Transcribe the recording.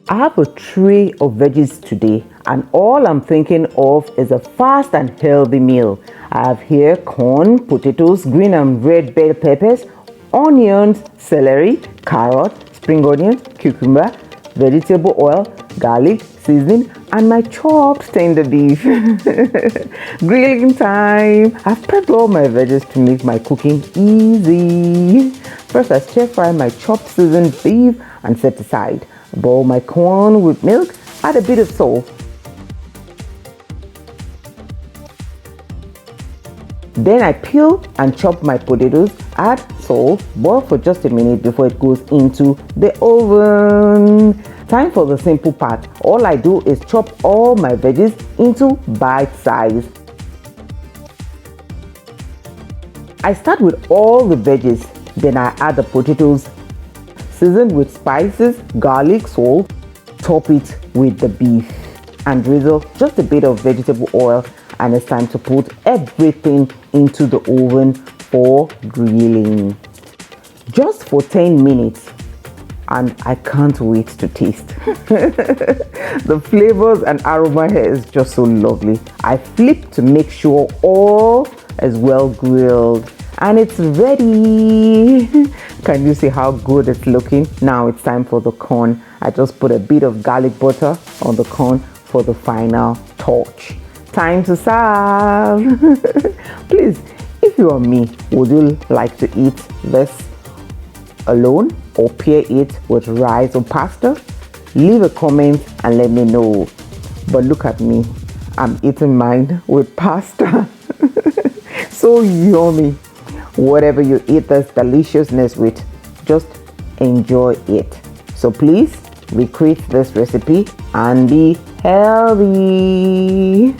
I have a tray of veggies today, and all I'm thinking of is a fast and healthy meal. I have here corn, potatoes, green and red bell peppers, onions, celery, carrot, spring onions, cucumber, vegetable oil, garlic, seasoning, and my chopped tender beef. Grilling time! I've prepped all my veggies to make my cooking easy. First, I stir fry my chopped seasoned beef and set aside. Boil my corn with milk, add a bit of salt. Then I peel and chop my potatoes, add salt, boil for just a minute before it goes into the oven. Time for the simple part. All I do is chop all my veggies into bite size. I start with all the veggies, then I add the potatoes, season with spices, garlic, salt, top it with the beef and drizzle just a bit of vegetable oil, and it's time to put everything into the oven for grilling. Just for 10 minutes, and I can't wait to taste. The flavors and aroma here is just so lovely. I flip to make sure all is well grilled and it's ready. Can you see how good it's looking? Now it's time for the corn. I just put a bit of garlic butter on the corn for the final touch. Time to serve. Please, if you are me, would you like to eat this alone or pair it with rice or pasta? Leave a comment and let me know. But look at me, I'm eating mine with pasta. So yummy. Whatever you eat this deliciousness with, just enjoy it. So please recreate this recipe and be healthy.